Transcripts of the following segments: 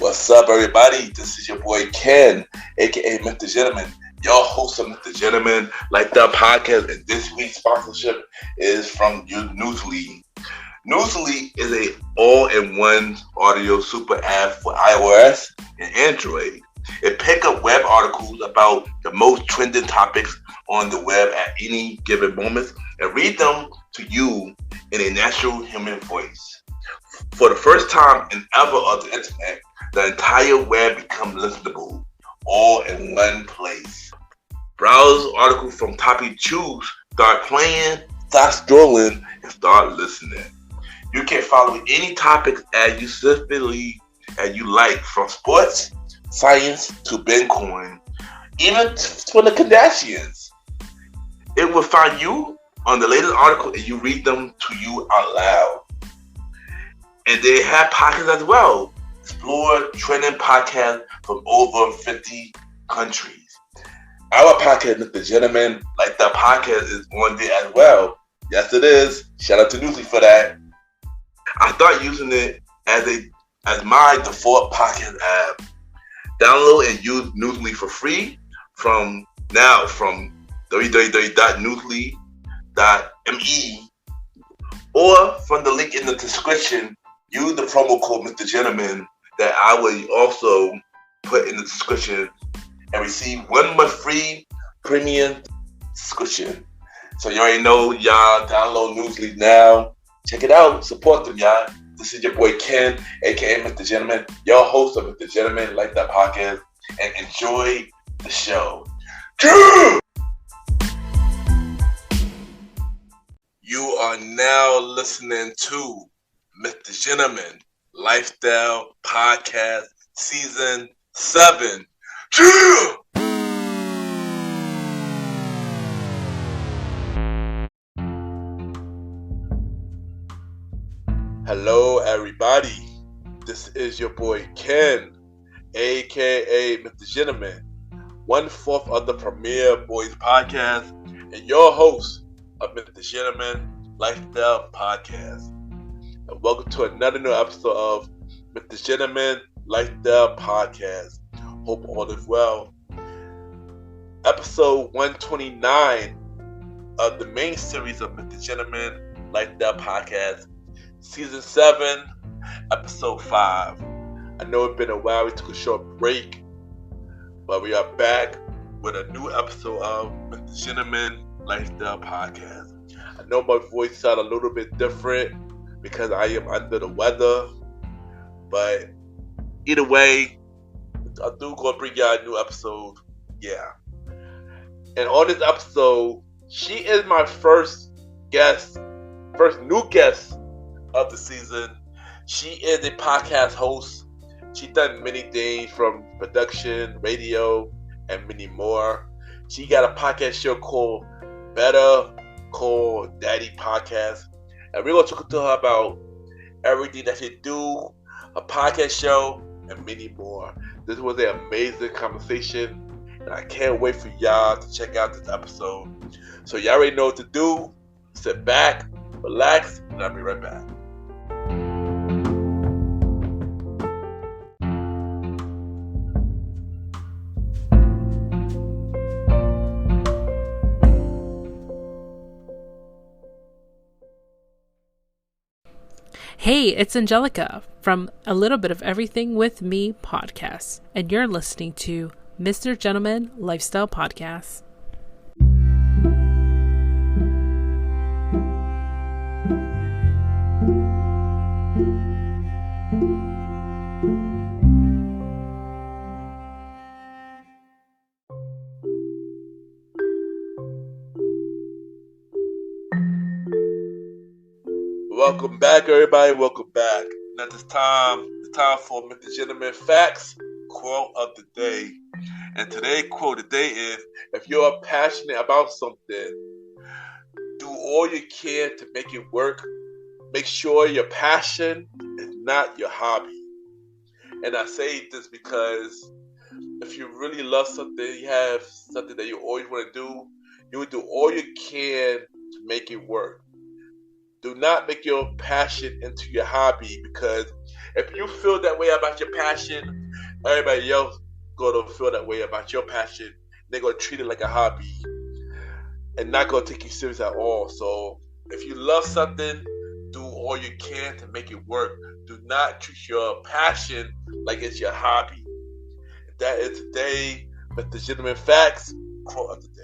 What's up, everybody? This is your boy Ken, aka Mr. Gentleman, your host of Mr. Gentleman Like That podcast. And this week's sponsorship is from Newsly. Newsly is a all-in-one audio super app for iOS and Android. It picks up web articles about the most trending topics on the web at any given moment and read them to you in a natural human voice. For the first time in ever of the internet, the entire web becomes listenable, all in one place. Browse articles from topic choose, start playing, start scrolling, and start listening. You can follow any topics as you specifically as you like, from sports, science to Bitcoin, even for the Kardashians. It will find you on the latest article and you read them to you out loud. And they have podcasts as well. Explore trending podcasts from over 50 countries. Our podcast, Mr. Gentleman Like That podcast, is on there as well. Yes, it is. Shout out to Newsly for that. I started using it as my default podcast app. Download and use Newsly for free from www.newsly.me or from the link in the description. Use the promo code Mr. Gentleman that I will also put in the description and receive 1 month free premium subscription. So you already know, y'all, download Newsly now. Check it out. Support them, y'all. This is your boy Ken, aka Mr. Gentleman, your host of Mr. Gentleman Like That podcast, and enjoy the show. You are now listening to Mr. Gentleman Lifestyle Podcast Season 7. Hello, everybody. This is your boy Ken, aka Mr. Gentleman, 1/4 of the Premier Boys Podcast, and your host of Mr. Gentleman Lifestyle Podcast. And welcome to another new episode of Mr. Gentleman Lifestyle Podcast. Hope all is well. Episode 129 of the main series of Mr. Gentleman Lifestyle Podcast, Season 7, Episode 5. I know it's been a while. We took a short break, but we are back with a new episode of Mr. Gentleman Lifestyle Podcast. I know my voice sounds a little bit different because I am under the weather, but either way, I do gonna bring y'all a new episode. Yeah. And on this episode, she is my first new guest of the season. She is a podcast host. She's done many things from production, radio, and many more. She got a podcast show called Better Call Daddy Podcast. And we're going to talk to her about everything that she do, a podcast show, and many more. This was an amazing conversation, and I can't wait for y'all to check out this episode. So y'all already know what to do. Sit back, relax, and I'll be right back. Hey, it's Angelica from A Little Bit of Everything with Me podcast, and you're listening to Mr. Gentleman Lifestyle Podcast. Welcome back, everybody. Welcome back. Now it's time for Mr. Gentleman Facts Quote of the Day. And today's quote of the day is, if you're passionate about something, do all you can to make it work. Make sure your passion is not your hobby. And I say this because if you really love something, you have something that you always want to do, you will do all you can to make it work. Do not make your passion into your hobby, because If you feel that way about your passion, everybody else gonna feel that way about your passion. They're gonna treat it like a hobby and not gonna take you serious at all. So if you love something, do all you can to make it work. Do not treat your passion like it's your hobby. That is today with the Gentleman Facts quote of the day.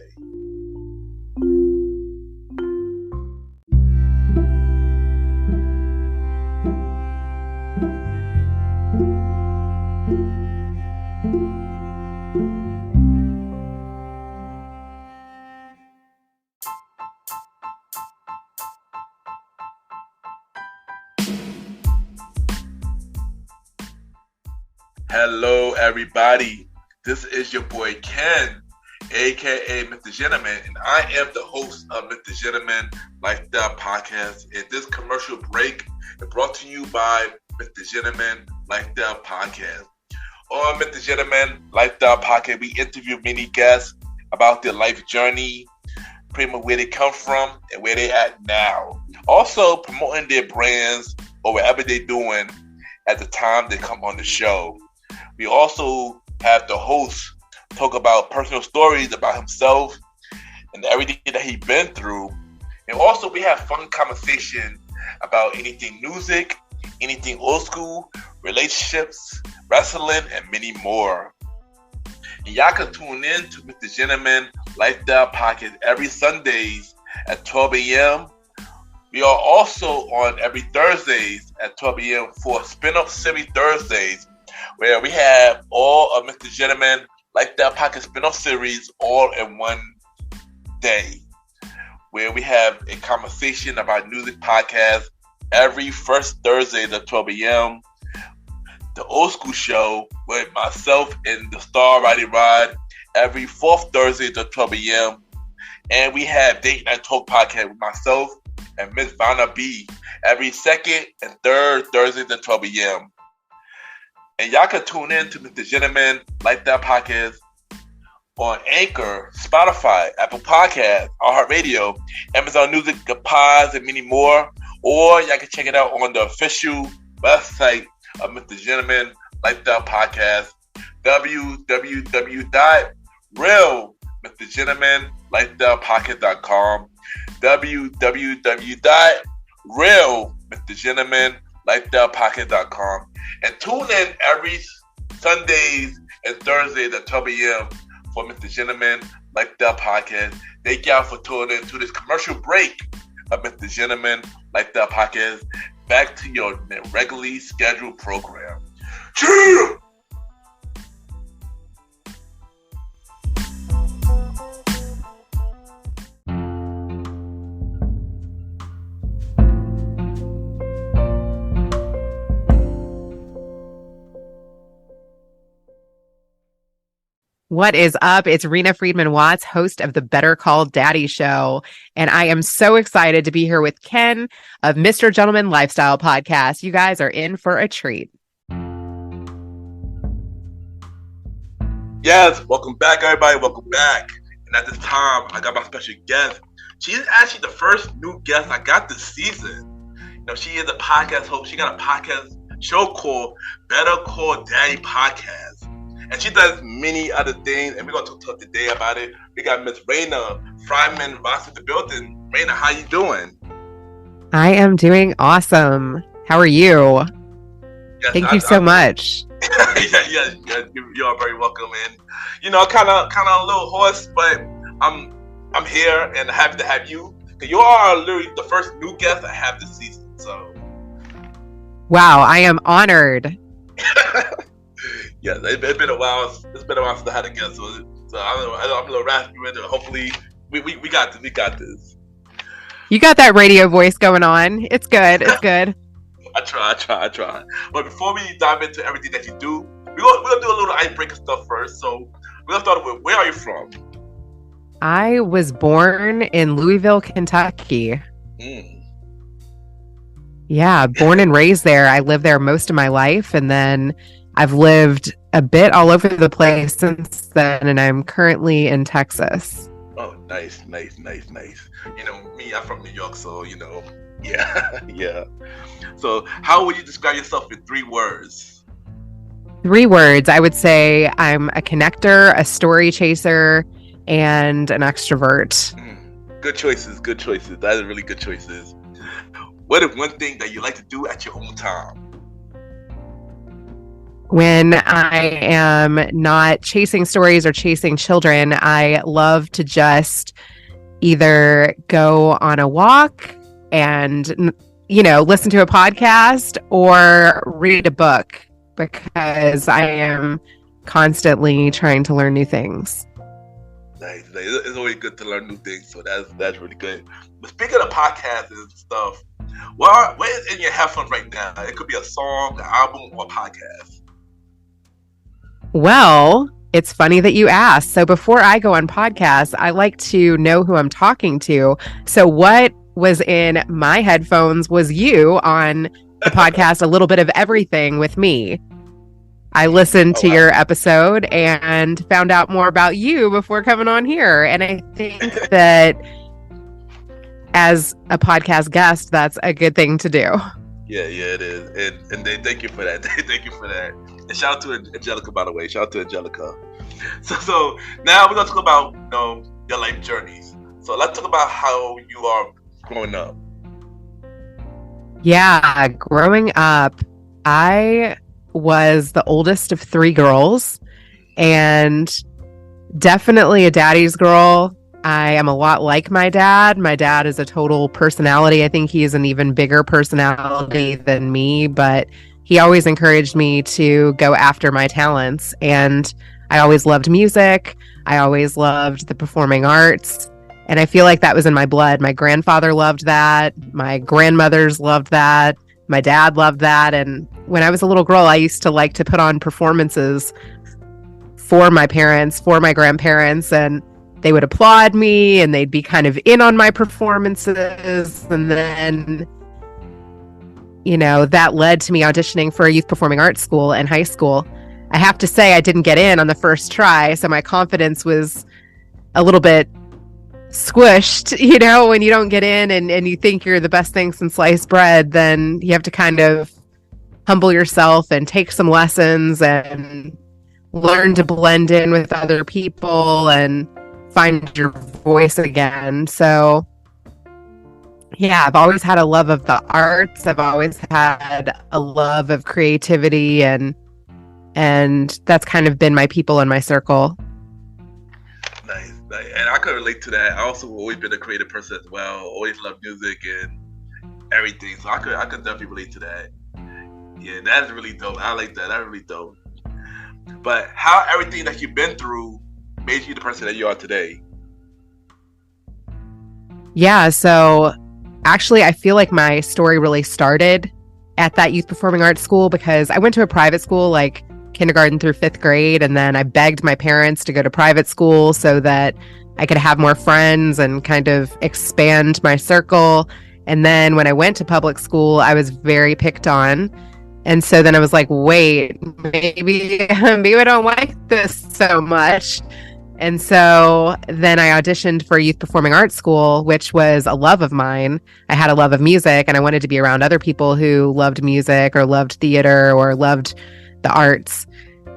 Hello, everybody. This is your boy Ken, aka Mr. Gentleman, and I am the host of Mr. Gentleman Lifestyle Podcast. And this commercial break is brought to you by Mr. Gentleman Lifestyle Podcast. On Mr. Gentleman Lifestyle Podcast, we interview many guests about their life journey, pretty much where they come from and where they at now. Also promoting their brands or whatever they're doing at the time they come on the show. We also have the host talk about personal stories about himself and everything that he's been through. And also we have fun conversation about anything music, anything old school, relationships, wrestling, and many more. And y'all can tune in to Mr. Gentleman Lifestyle Podcast every Sundays at 12 a.m. We are also on every Thursdays at 12 a.m. for Spin-Off Series Thursdays, where we have all of Mr. Gentleman Lifestyle Podcast spin-off series all in one day, where we have a conversation about music podcast every first Thursday at 12 a.m. The Old School Show with myself and the Star Roddy Rod every fourth Thursday at 12 a.m. And we have Date Night Talk Podcast with myself and Miss Vanna B every second and third Thursday at 12 a.m. And y'all can tune in to Mr. Gentleman Lifestyle Podcast on Anchor, Spotify, Apple Podcasts, iHeartRadio, Amazon Music, The Pods, and many more. Or y'all can check it out on the official website of Mr. Gentleman Lifestyle Podcast, www.realmrgentlemanlifestylepodcast.com, www.realmrgentlemanlifestylepodcast.com. And tune in every Sundays and Thursdays at 12 a.m. for Mr. Gentleman Lifestyle Podcast. Thank y'all for tuning in to this commercial break of Mr. Gentleman Lifestyle Podcast. Back to your regularly scheduled program. Cheers! What is up? It's Reena Friedman Watts, host of the Better Call Daddy Show. And I am so excited to be here with Ken of Mr. Gentleman Lifestyle Podcast. You guys are in for a treat. Yes, welcome back, everybody. Welcome back. And at this time, I got my special guest. She is actually the first new guest I got this season. You know, she is a podcast host. She got a podcast show called Better Call Daddy Podcast. And she does many other things, and we're going to talk today about it. We got Miss Reena Friedman Watts in the building. Reena, how you doing? I am doing awesome. How are you? Yes, Thank you so much. yes, you are very welcome. And you know, kind of a little hoarse, but I'm here and happy to have you. Cause you are literally the first new guest I have this season. So, wow, I am honored. Yes, it's been a while. It's been a while since I had a guest, so I'm a little raspy with it. Hopefully, we got this. We got this. You got that radio voice going on. It's good. It's good. I try. But before we dive into everything that you do, we're gonna do a little icebreaker stuff first. So we're gonna start with, where are you from? I was born in Louisville, Kentucky. Yeah, born and raised there. I lived there most of my life, and then I've lived a bit all over the place since then, and I'm currently in Texas. Oh, nice, nice, nice, nice. You know, me, I'm from New York, so yeah, yeah. So, how would you describe yourself in 3 words? 3 words. I would say I'm a connector, a story chaser, and an extrovert. Good choices, good choices. That is really good choices. What is one thing that you like to do at your own time? When I am not chasing stories or chasing children, I love to just either go on a walk and, listen to a podcast or read a book because I am constantly trying to learn new things. Nice. It's always good to learn new things, so that's really good. But speaking of podcasts and stuff, what is in your headphones right now? It could be a song, an album, or a podcast. Well, it's funny that you asked. So before I go on podcasts, I like to know who I'm talking to. So what was in my headphones was you on the podcast, A Little Bit of Everything with me. I listened to your episode and found out more about you before coming on here. And I think that as a podcast guest, that's a good thing to do. Yeah, it is. And thank you for that. Thank you for that. And shout out to Angelica, by the way. Shout out to Angelica. So now we're going to talk about your life journeys. So let's talk about how you are growing up. Yeah, growing up, I was the oldest of 3 girls and definitely a daddy's girl. I am a lot like my dad. My dad is a total personality. I think he is an even bigger personality than me, but he always encouraged me to go after my talents. And I always loved music. I always loved the performing arts. And I feel like that was in my blood. My grandfather loved that. My grandmothers loved that. My dad loved that. And when I was a little girl, I used to like to put on performances for my parents, for my grandparents, and they would applaud me and they'd be kind of in on my performances. And then, that led to me auditioning for a youth performing arts school in high school. I have to say I didn't get in on the first try, so my confidence was a little bit squished. When you don't get in and you think you're the best thing since sliced bread, then you have to kind of humble yourself and take some lessons and learn to blend in with other people and find your voice again. So yeah, I've always had a love of the arts. I've always had a love of creativity, and that's kind of been my people in my circle. Nice. And I could relate to that. I also always been a creative person as well. Always loved music and everything. So I could definitely relate to that. Yeah, that's really dope. I like that. That's really dope. But how everything that you've been through made you the person that you are today? Yeah, so actually I feel like my story really started at that youth performing arts school because I went to a private school like kindergarten through 5th grade, and then I begged my parents to go to private school so that I could have more friends and kind of expand my circle. And then when I went to public school, I was very picked on. And so then I was like, wait, maybe I don't like this so much. And so then I auditioned for youth performing arts school, which was a love of mine. I had a love of music and I wanted to be around other people who loved music or loved theater or loved the arts.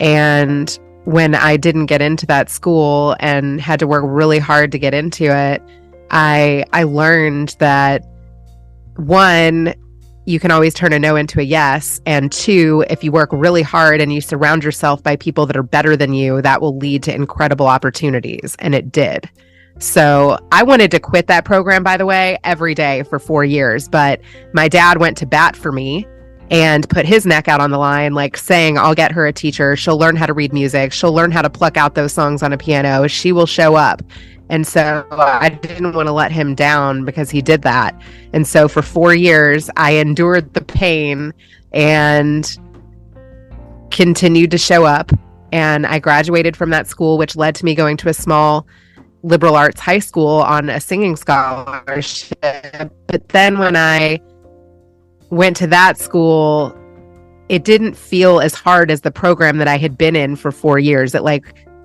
And when I didn't get into that school and had to work really hard to get into it, I learned that 1, you can always turn a no into a yes. And 2, if you work really hard and you surround yourself by people that are better than you, that will lead to incredible opportunities. And it did. So I wanted to quit that program, by the way, every day for 4 years. But my dad went to bat for me and put his neck out on the line, like saying, I'll get her a teacher. She'll learn how to read music. She'll learn how to pluck out those songs on a piano. She will show up. And so I didn't want to let him down because he did that. And so for 4 years, I endured the pain and continued to show up. And I graduated from that school, which led to me going to a small liberal arts high school on a singing scholarship. But then when I went to that school, it didn't feel as hard as the program that I had been in for 4 years. It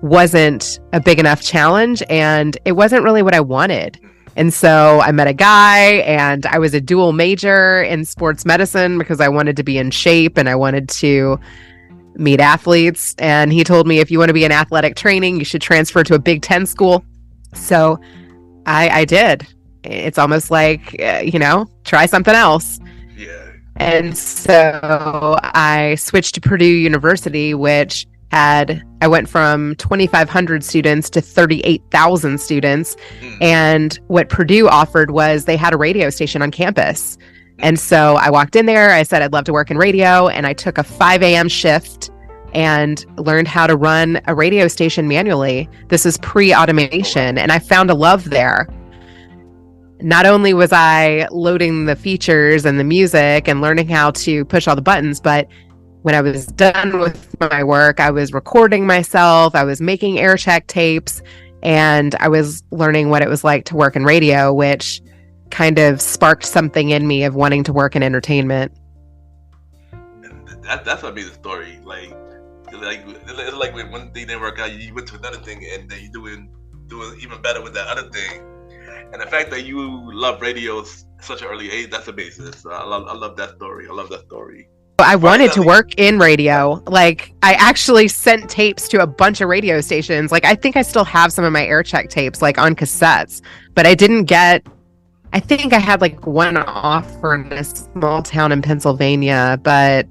wasn't a big enough challenge, and it wasn't really what I wanted. And so I met a guy, and I was a dual major in sports medicine because I wanted to be in shape and I wanted to meet athletes. And he told me, if you want to be in athletic training, you should transfer to a Big Ten school. So I did. It's almost like, try something else. Yeah. And so I switched to Purdue University, which I went from 2,500 students to 38,000 students. And what Purdue offered was they had a radio station on campus. And so I walked in there, I said, I'd love to work in radio. And I took a 5 a.m. shift and learned how to run a radio station manually. This is pre-automation, and I found a love there. Not only was I loading the features and the music and learning how to push all the buttons, but when I was done with my work, I was recording myself, I was making air check tapes, and I was learning what it was like to work in radio, which kind of sparked something in me of wanting to work in entertainment. That's what made the story. It's like when one thing didn't work out, you went to another thing, and then you're doing even better with that other thing. And the fact that you love radio at such an early age, that's amazing. So I love that story. I love that story. I wanted to work in radio. Like, I actually sent tapes to a bunch of radio stations. Like, I think I still have some of my air check tapes, like, on cassettes. But I think I had like one offer in a small town in Pennsylvania, but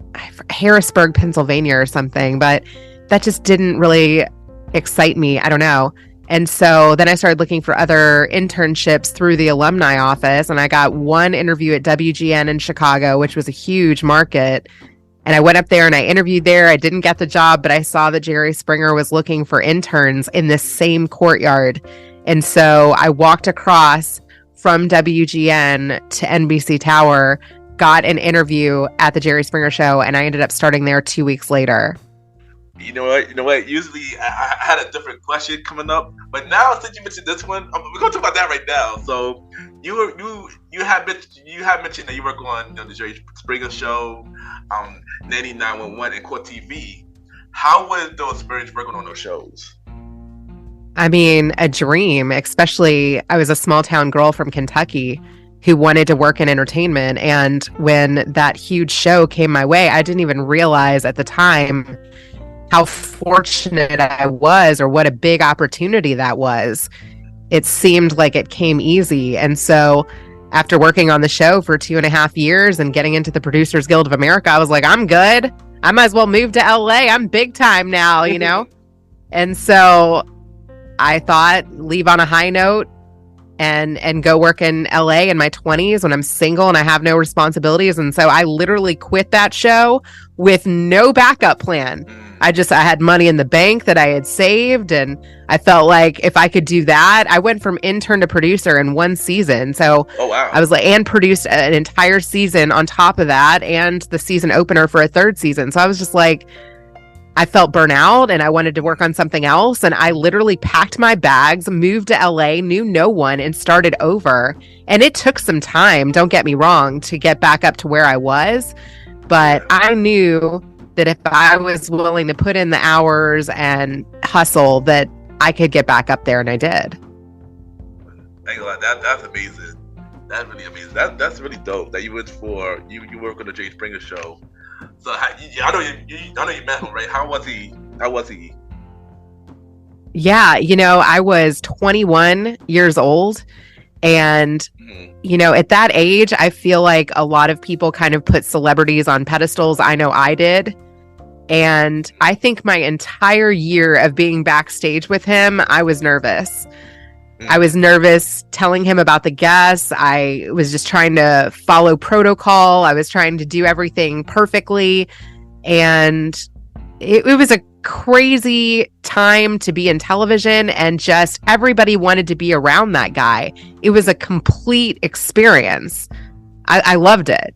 Harrisburg, Pennsylvania or something. But that just didn't really excite me. I don't know. And so then I started looking for other internships through the alumni office, and I got one interview at WGN in Chicago, which was a huge market. And I went up there and I interviewed there. I didn't get the job, but I saw that Jerry Springer was looking for interns in this same courtyard. And so I walked across from WGN to NBC Tower, got an interview at the Jerry Springer Show, and I ended up starting there 2 weeks later. You know what? Usually I had a different question coming up, but now since you mentioned this one, we're going to talk about that right now. So you have mentioned that you work on the Jerry Springer Show, Nanny 911, and Court TV. How was the experience working on those shows? I mean, a dream. Especially, I was a small town girl from Kentucky who wanted to work in entertainment, and when that huge show came my way, I didn't even realize at the time how fortunate I was, or what a big opportunity that was. It seemed like it came easy. And so after working on the show for 2.5 years and getting into the Producers Guild of America, I was like, I'm good. I might as well move to LA. I'm big time now, And so I thought, leave on a high note and go work in LA in my 20s when I'm single and I have no responsibilities. And so I literally quit that show with no backup plan. I had money in the bank that I had saved, and I felt like if I could do that, I went from intern to producer in one season. So I was like, and produced an entire season on top of that, and the season opener for a third season. So I was just like, I felt burnt out and I wanted to work on something else. And I literally packed my bags, moved to LA, knew no one, and started over. And it took some time, don't get me wrong, to get back up to where I was. But I knew that if I was willing to put in the hours and hustle, that I could get back up there, and I did. That's amazing. That's really amazing. That's really dope that you went for you work on the Jerry Springer Show. So I know you met him, right? How was he? Yeah, I was 21 years old. And, at that age, I feel like a lot of people kind of put celebrities on pedestals. I know I did. And I think my entire year of being backstage with him, I was nervous. I was nervous telling him about the guests. I was just trying to follow protocol. I was trying to do everything perfectly. And it was a crazy time to be in television, and just everybody wanted to be around that guy. It was a complete experience. I loved it.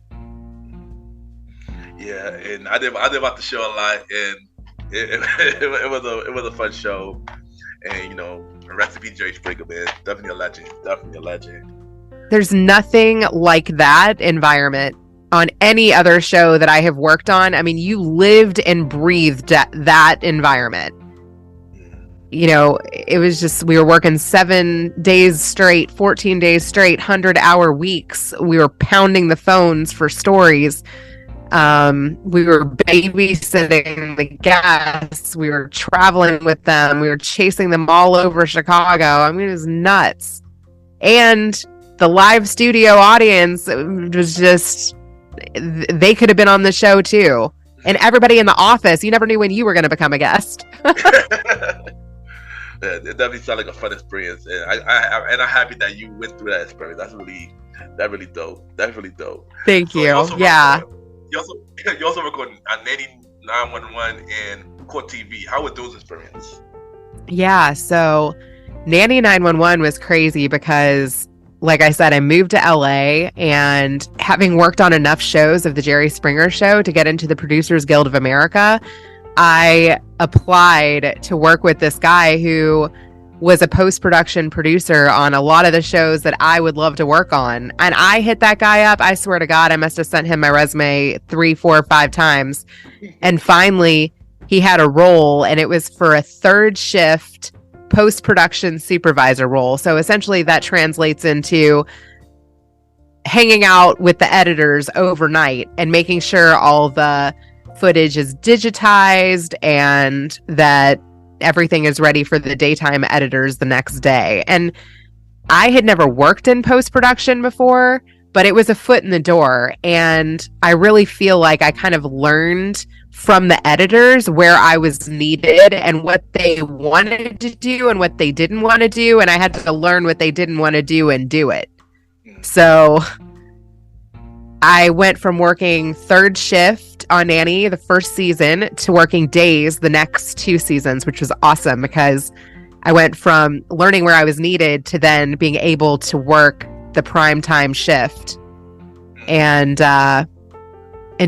Yeah, and I did about the show a lot, and it was a fun show. And recipe Jerry Springer, man, definitely a legend. There's nothing like that environment on any other show that I have worked on. I mean, you lived and breathed that environment. it was just, we were working 7 days straight, 14 days straight, 100-hour weeks. We were pounding the phones for stories. We were babysitting the guests. We were traveling with them. We were chasing them all over Chicago. I mean, it was nuts. And the live studio audience was just, they could have been on the show too. And everybody in the office, you never knew when you were going to become a guest. Yeah, it definitely sounded like a fun experience, and I'm happy that you went through that experience. That's really dope. That's really dope. Thank you. You also recorded on Nanny 911 and Court TV. How were those experiences? Yeah, so Nanny 911 was crazy because, like I said, I moved to LA, and having worked on enough shows of the Jerry Springer Show to get into the Producers Guild of America, I applied to work with this guy who was a post-production producer on a lot of the shows that I would love to work on. And I hit that guy up. I swear to God, I must have sent him my resume 3, 4, 5 times. And finally, he had a role, and it was for a third shift post-production supervisor role. So essentially that translates into hanging out with the editors overnight and making sure all the footage is digitized and that everything is ready for the daytime editors the next day. And I had never worked in post-production before, but it was a foot in the door. And I really feel like I kind of learned from the editors where I was needed and what they wanted to do and what they didn't want to do. And I had to learn what they didn't want to do and do it. So I went from working third shift on Nanny the first season to working days the next 2 seasons, which was awesome because I went from learning where I was needed to then being able to work the primetime shift and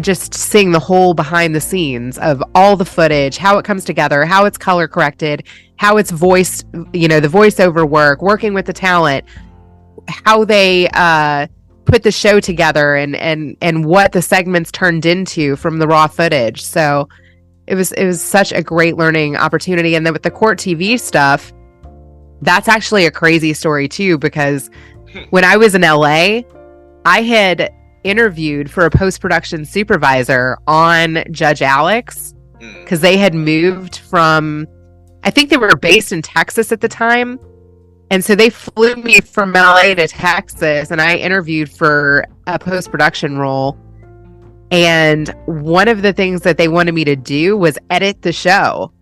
just seeing the whole behind the scenes of all the footage, how it comes together, how it's color corrected, how it's voiced, the voiceover work, working with the talent, how they put the show together and what the segments turned into from the raw footage. So it was such a great learning opportunity. And then with the Court TV stuff, that's actually a crazy story too, because when I was in LA, I had interviewed for a post-production supervisor on Judge Alex because they had moved from, I think they were based in Texas at the time. And so they flew me from LA to Texas, and I interviewed for a post-production role. And one of the things that they wanted me to do was edit the show.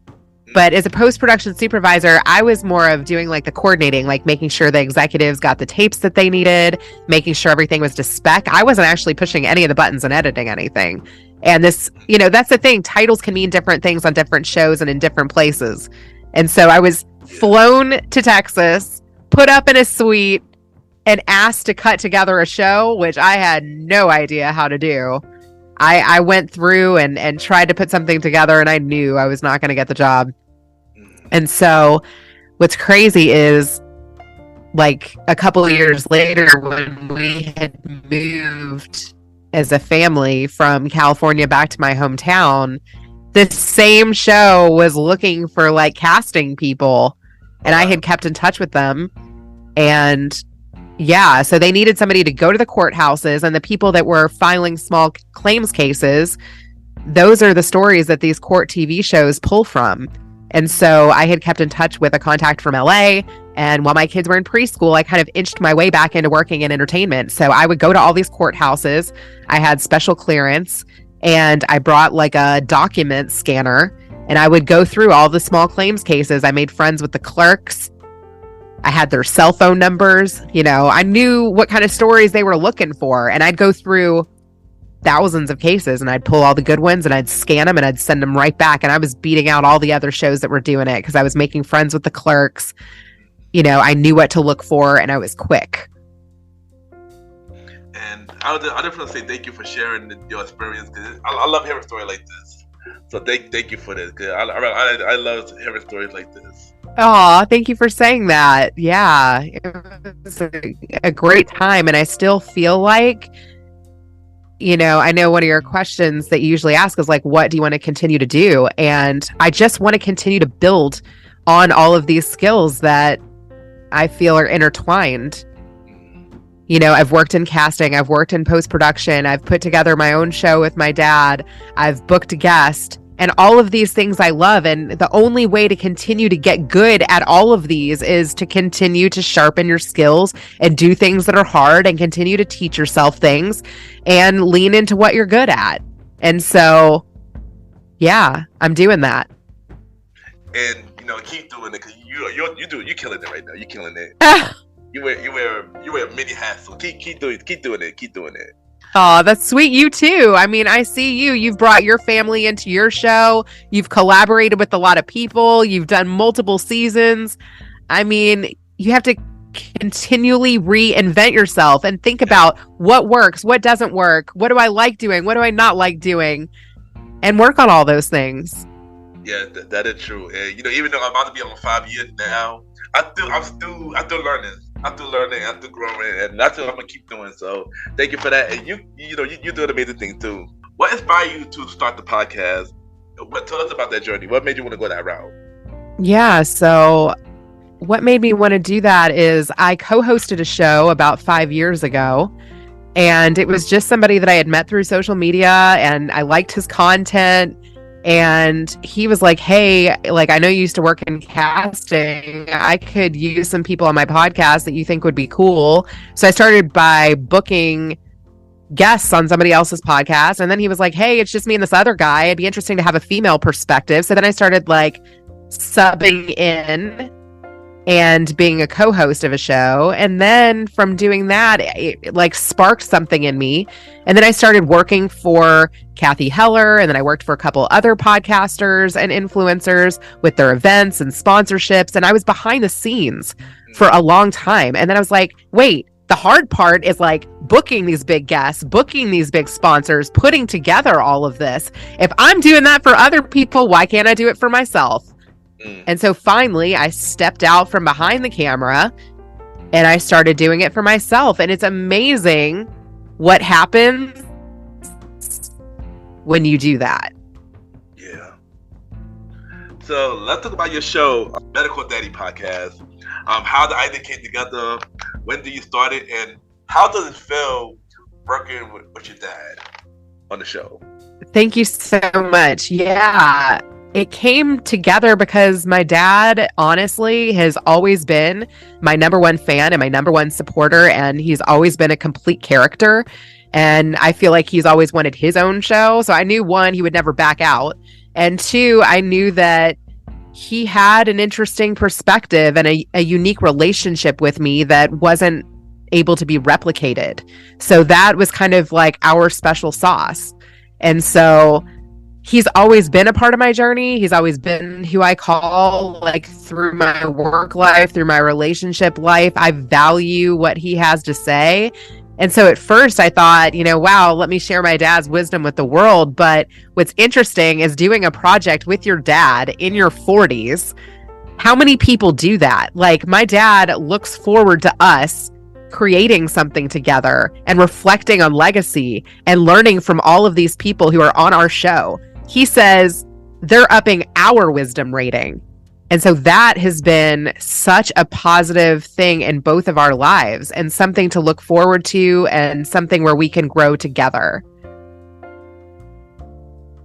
But as a post-production supervisor, I was more of doing like the coordinating, like making sure the executives got the tapes that they needed, making sure everything was to spec. I wasn't actually pushing any of the buttons and editing anything. And this, that's the thing. Titles can mean different things on different shows and in different places. And so I was flown to Texas, put up in a suite, and asked to cut together a show, which I had no idea how to do. I went through and tried to put something together, and I knew I was not going to get the job. And so what's crazy is, like, a couple of years later, when we had moved as a family from California back to my hometown, this same show was looking for like casting people, and I had kept in touch with them. And yeah, so they needed somebody to go to the courthouses, and the people that were filing small claims cases, those are the stories that these court TV shows pull from. And so I had kept in touch with a contact from LA, and while my kids were in preschool, I kind of inched my way back into working in entertainment. So I would go to all these courthouses. I had special clearance, and I brought like a document scanner, and I would go through all the small claims cases. I made friends with the clerks. I had their cell phone numbers. I knew what kind of stories they were looking for, and I'd go through thousands of cases, and I'd pull all the good ones, and I'd scan them, and I'd send them right back. And I was beating out all the other shows that were doing it because I was making friends with the clerks. I knew what to look for, and I was quick. And I just want to say thank you for sharing your experience, because I love hearing stories like this. So thank you for this, because I love hearing stories like this. Oh, thank you for saying that. Yeah, it was a great time, and I still feel like, I know one of your questions that you usually ask is like, what do you want to continue to do? And I just want to continue to build on all of these skills that I feel are intertwined. You know, I've worked in casting, I've worked in post-production, I've put together my own show with my dad, I've booked a guest, and all of these things I love. And the only way to continue to get good at all of these is to continue to sharpen your skills and do things that are hard and continue to teach yourself things and lean into what you're good at. And so, yeah, I'm doing that. And, you know, keep doing it, because you're killing it right now. You're killing it. You wear many hats, so keep doing it. Oh, that's sweet. You too. I mean, I see you. You've brought your family into your show. You've collaborated with a lot of people. You've done multiple seasons. I mean, you have to continually reinvent yourself and think about what works, what doesn't work, what do I like doing, what do I not like doing, and work on all those things. Yeah, that is true. And, you know, even though I'm about to be on 5 years now, I'm still learning. I'm still learning. I'm still growing, and that's what I'm gonna keep doing. So, thank you for that. And you're doing amazing things too. What inspired you to start the podcast? Tell us about that journey. What made you want to go that route? Yeah. So, what made me want to do that is I co-hosted a show about 5 years ago, and it was just somebody that I had met through social media, and I liked his content. And he was like, hey, like, I know you used to work in casting. I could use some people on my podcast that you think would be cool. So I started by booking guests on somebody else's podcast. And then he was like, hey, it's just me and this other guy. It'd be interesting to have a female perspective. So then I started like subbing in and being a co-host of a show. And then from doing that, it like sparked something in me. And then I started working for Kathy Heller, and then I worked for a couple other podcasters and influencers with their events and sponsorships. And I was behind the scenes for a long time. And then I was like, wait, the hard part is like booking these big guests, booking these big sponsors, putting together all of this. If I'm doing that for other people, why can't I do it for myself? And so finally, I stepped out from behind the camera and I started doing it for myself. And it's amazing what happens when you do that. Yeah. So let's talk about your show, Medical Daddy Podcast. How the idea came together, when did you start it, and how does it feel working with your dad on the show? Thank you so much. Yeah. It came together because my dad, honestly, has always been my number one fan and my number one supporter, and he's always been a complete character. And I feel like he's always wanted his own show. So I knew, one, he would never back out. And two, I knew that he had an interesting perspective and a unique relationship with me that wasn't able to be replicated. So that was kind of like our special sauce. And so he's always been a part of my journey. He's always been who I call, like, through my work life, through my relationship life. I value what he has to say. And so at first I thought, wow, let me share my dad's wisdom with the world. But what's interesting is doing a project with your dad in your 40s. How many people do that? Like, my dad looks forward to us creating something together and reflecting on legacy and learning from all of these people who are on our show. He says they're upping our wisdom rating. And so that has been such a positive thing in both of our lives, and something to look forward to, and something where we can grow together.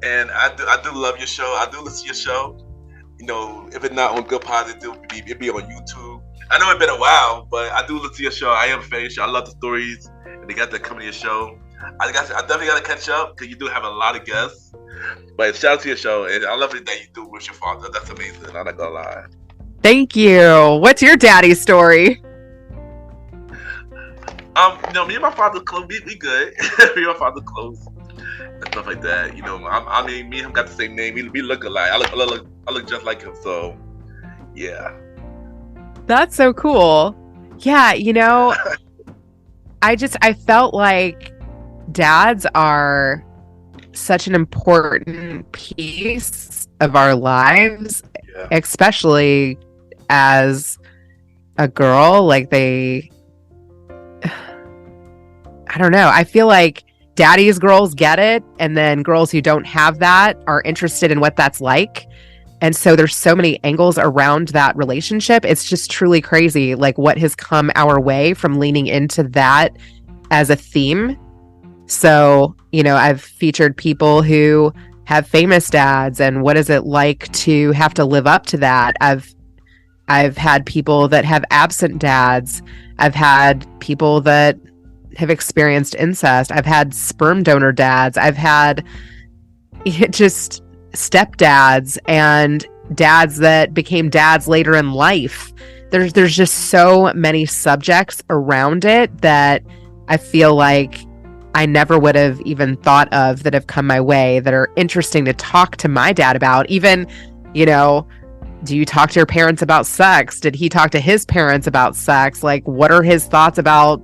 And I do love your show. I do listen to your show. If it's not on Good Positive, it'd be on YouTube. I know it's been a while, but I do listen to your show. I am a fan of your show. I love the stories, and they got that coming to your show. I definitely got to catch up, because you do have a lot of guests. But shout out to your show, and I love it that you do with your father. That's amazing. I'm not gonna lie. Thank you. What's your daddy's story? Me and my father close. We good. Me and my father close and stuff like that. Me and him got the same name. We look alike. I look just like him. So, yeah. That's so cool. Yeah, I felt like dads are such an important piece of our lives, especially as a girl. Like, I don't know. I feel like daddy's girls get it, and then girls who don't have that are interested in what that's like. And so there's so many angles around that relationship. It's just truly crazy, like what has come our way from leaning into that as a theme. So, I've featured people who have famous dads, and what is it like to have to live up to that? I've had people that have absent dads. I've had people that have experienced incest. I've had sperm donor dads. I've had just stepdads and dads that became dads later in life. There's just so many subjects around it that I feel like I never would have even thought of that have come my way that are interesting to talk to my dad about. Even, do you talk to your parents about sex? Did he talk to his parents about sex? Like, what are his thoughts about,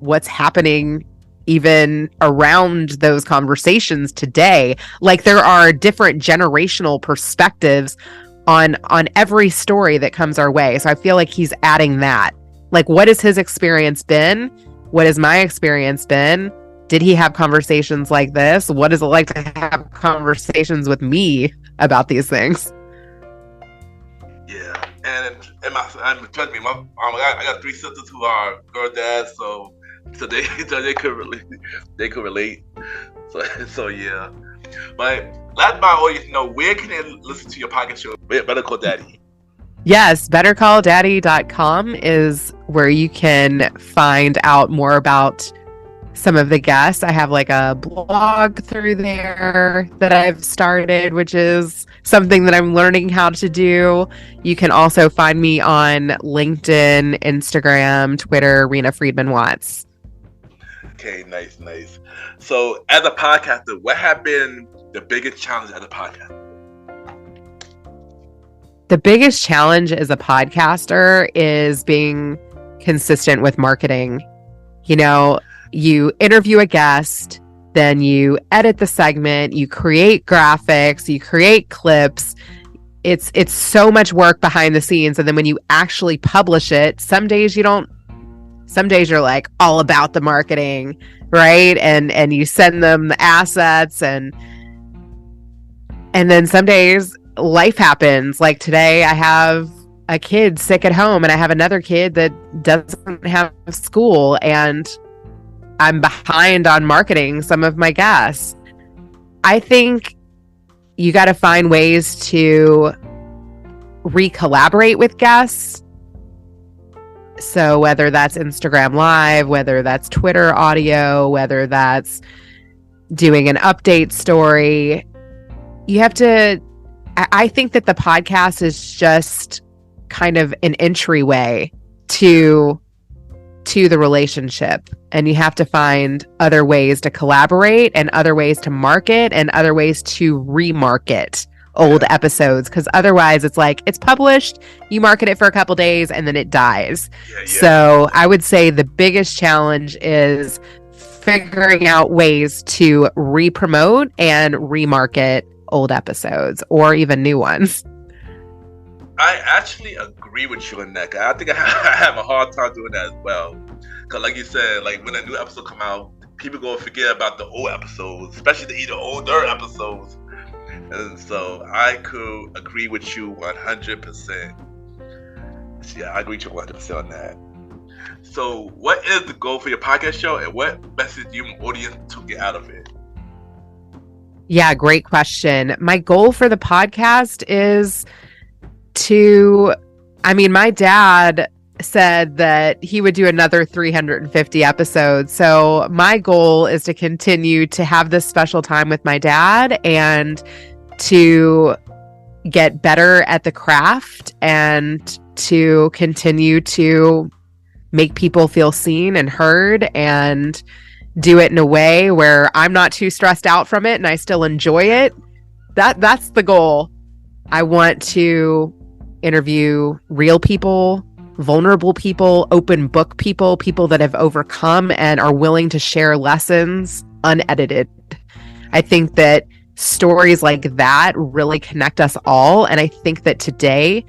what's happening even around those conversations today? Like, there are different generational perspectives on every story that comes our way. So I feel like he's adding that. Like, what has his experience been? What has my experience been? Did he have conversations like this? What is it like to have conversations with me about these things? Yeah, and trust me, I got 3 sisters who are girl dads, so they could relate. So yeah. But let my audience know, where can they listen to your podcast show, Better Call Daddy? Yes, bettercalldaddy.com is where you can find out more about some of the guests. I have like a blog through there that I've started, which is something that I'm learning how to do. You can also find me on LinkedIn, Instagram, Twitter, Reena Friedman Watts. Okay, nice. So as a podcaster, what have been the biggest challenge as a podcaster? The biggest challenge as a podcaster is being consistent with marketing. You interview a guest, then you edit the segment, you create graphics, you create clips. It's so much work behind the scenes. And then when you actually publish it, some days you're like all about the marketing, right? And you send them the assets and then some days life happens. Like today, I have a kid sick at home and I have another kid that doesn't have school, and I'm behind on marketing some of my guests. I think you got to find ways to re-collaborate with guests. So whether that's Instagram Live, whether that's Twitter audio, whether that's doing an update story, you have to... I think that the podcast is just kind of an entryway to the relationship, and you have to find other ways to collaborate and other ways to market and other ways to remarket old episodes, because otherwise it's like it's published, you market it for a couple days, and then it dies. So I would say the biggest challenge is figuring out ways to re-promote and remarket old episodes or even new ones. I actually agree with you on that. I think I have a hard time doing that as well. Because like you said, like when a new episode come out, people go forget about the old episodes, especially the older episodes. And so I could agree with you 100%. Yeah, I agree with you 100% on that. So what is the goal for your podcast show, and what message do you want the audience to get out of it? Yeah, great question. My goal for the podcast is my dad said that he would do another 350 episodes. So my goal is to continue to have this special time with my dad and to get better at the craft and to continue to make people feel seen and heard and do it in a way where I'm not too stressed out from it and I still enjoy it. That's the goal. I want to interview real people, vulnerable people, open book people, people that have overcome and are willing to share lessons unedited. I think that stories like that really connect us all. And I think that today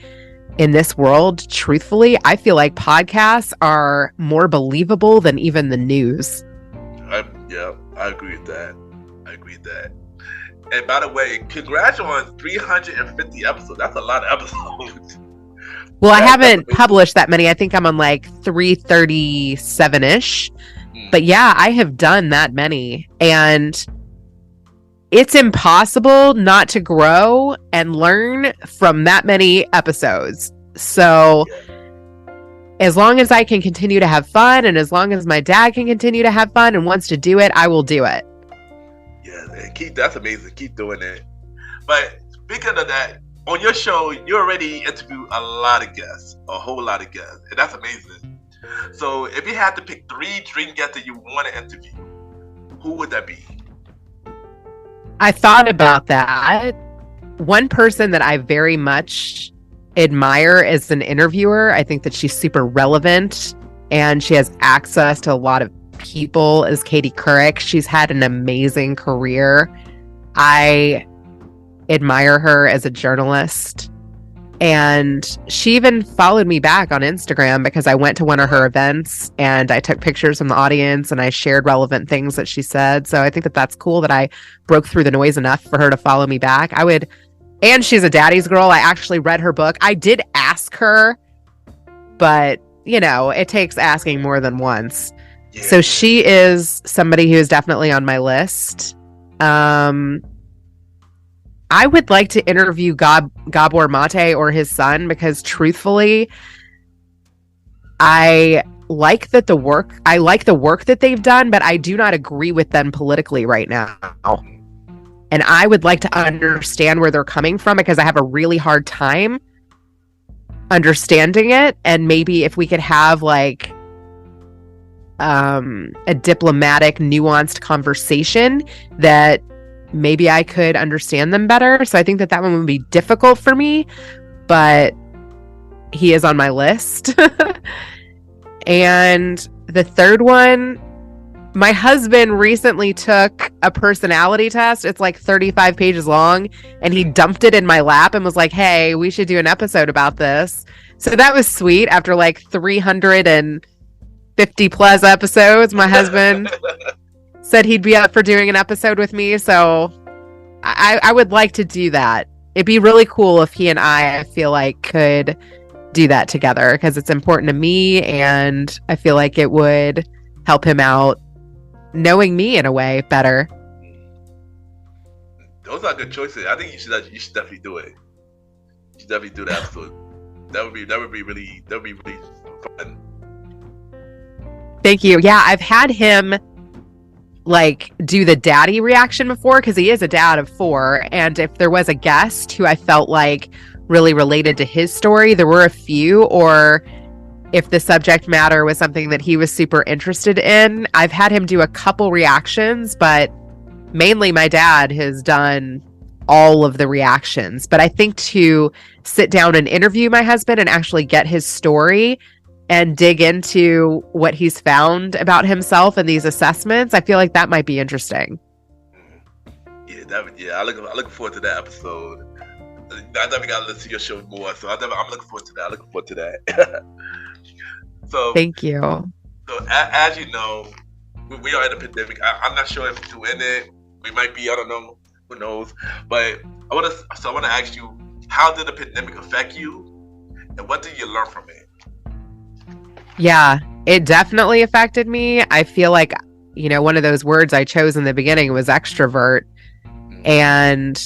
in this world, truthfully, I feel like podcasts are more believable than even the news. I agree with that. And by the way, congrats on 350 episodes. That's a lot of episodes. Well, I haven't published that many. I think I'm on like 337-ish. But yeah, I have done that many. And it's impossible not to grow and learn from that many episodes. So as long as I can continue to have fun, and as long as my dad can continue to have fun and wants to do it, I will do it. Yeah, man, that's amazing. Keep doing it. But speaking of that, on your show, you already interviewed a lot of guests, a whole lot of guests, and that's amazing. So if you had to pick 3 dream guests that you want to interview, who would that be? I thought about that. One person that I very much admire as an interviewer, I think that she's super relevant and she has access to a lot of people, is Katie Couric. She's had an amazing career. I admire her as a journalist, and she even followed me back on Instagram because I went to one of her events and I took pictures from the audience and I shared relevant things that she said. So I think that that's cool that I broke through the noise enough for her to follow me back. And she's a daddy's girl. I actually read her book. I did ask her, but it takes asking more than once. Yeah. So she is somebody who is definitely on my list. I would like to interview Gabor Mate or his son, because truthfully, I like the work that they've done, but I do not agree with them politically right now. And I would like to understand where they're coming from, because I have a really hard time understanding it. And maybe if we could have like a diplomatic, nuanced conversation, that maybe I could understand them better. So I think that one would be difficult for me, but he is on my list. And the third one, my husband recently took a personality test. It's like 35 pages long, and he dumped it in my lap and was like, hey, we should do an episode about this. So that was sweet. After like 350 plus episodes, my husband said he'd be up for doing an episode with me. So I would like to do that. It'd be really cool if he and I feel like could do that together, because it's important to me and I feel like it would help him out knowing me in a way better. Those are good choices. I think you should definitely do it. You should definitely do that episode. That would be really fun. Thank you. Yeah, I've had him like do the daddy reaction before, because he is a dad of 4, and if there was a guest who I felt like really related to his story, there were a few, or if the subject matter was something that he was super interested in, I've had him do a couple reactions, but mainly my dad has done all of the reactions. But I think to sit down and interview my husband and actually get his story and dig into what he's found about himself and these assessments, I feel like that might be interesting. I look forward to that episode. I definitely got to listen to your show more, so I'm looking forward to that. So thank you. So as you know, we are in a pandemic. I'm not sure if we're in it. We might be. I don't know. Who knows? But I want to ask you, how did the pandemic affect you, and what did you learn from it? Yeah, it definitely affected me. I feel like, one of those words I chose in the beginning was extrovert. And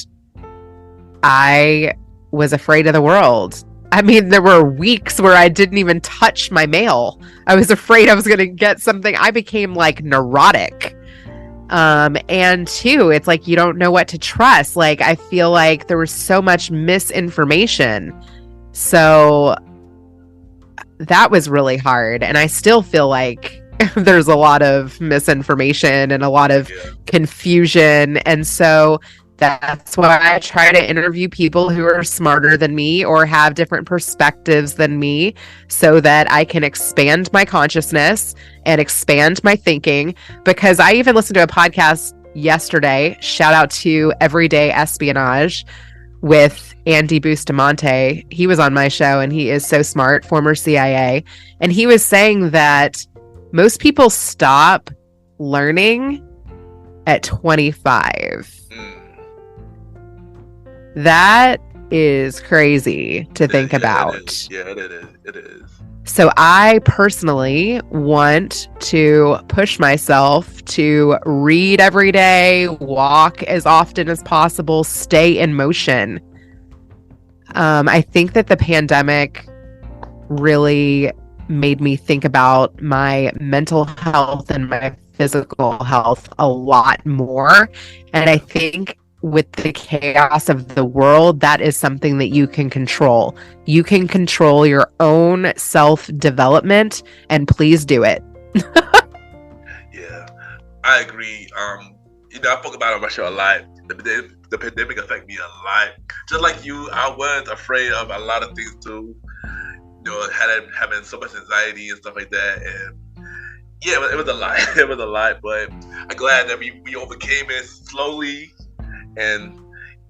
I was afraid of the world. I mean, there were weeks where I didn't even touch my mail. I was afraid I was going to get something. I became like neurotic. And two, it's like, you don't know what to trust. Like, I feel like there was so much misinformation. So that was really hard. And I still feel like there's a lot of misinformation and a lot of confusion. And so that's why I try to interview people who are smarter than me or have different perspectives than me, so that I can expand my consciousness and expand my thinking. Because I even listened to a podcast yesterday, shout out to Everyday Espionage, with Andy Bustamante. He was on my show and he is so smart, former CIA. And he was saying that most people stop learning at 25. That is crazy to think about. It is. Yeah, it is. It is. So I personally want to push myself to read every day, walk as often as possible, stay in motion. I think that the pandemic really made me think about my mental health and my physical health a lot more. And I think with the chaos of the world, that is something that you can control. You can control your own self-development, and please do it. Yeah, I agree. I spoke about it on my show a lot. The pandemic affected me a lot. Just like you, I was afraid of a lot of things too. Having so much anxiety and stuff like that, and yeah, it was a lot. It was a lot, but I'm glad that we overcame it slowly. And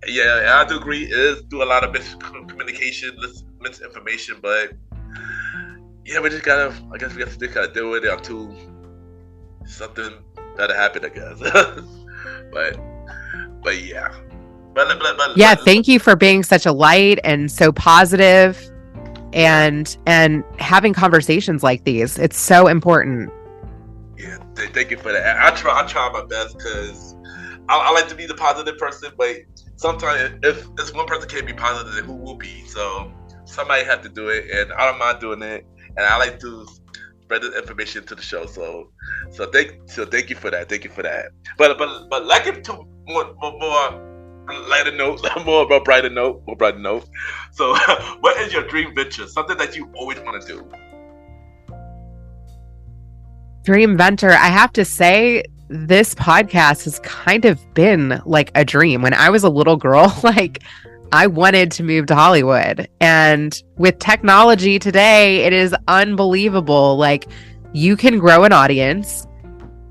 yeah, I do agree. It is through a lot of miscommunication, misinformation, but yeah, we just gotta. I guess we have to still gotta deal with it until something better happen, I guess. but yeah. Yeah, thank you for being such a light and so positive, and having conversations like these. It's so important. Yeah, thank you for that. I try my best because I like to be the positive person, but sometimes if one person can't be positive, then who will be? So somebody has to do it, and I don't mind doing it, and I like to spread the information to the show. So thank you for that. Thank you for that. But like it to more lighter note, more brighter note. So what is your dream venture? Something that you always want to do? Dream venture. I have to say, this podcast has kind of been like a dream. When I was a little girl, like, I wanted to move to Hollywood. And with technology today, it is unbelievable. Like, you can grow an audience,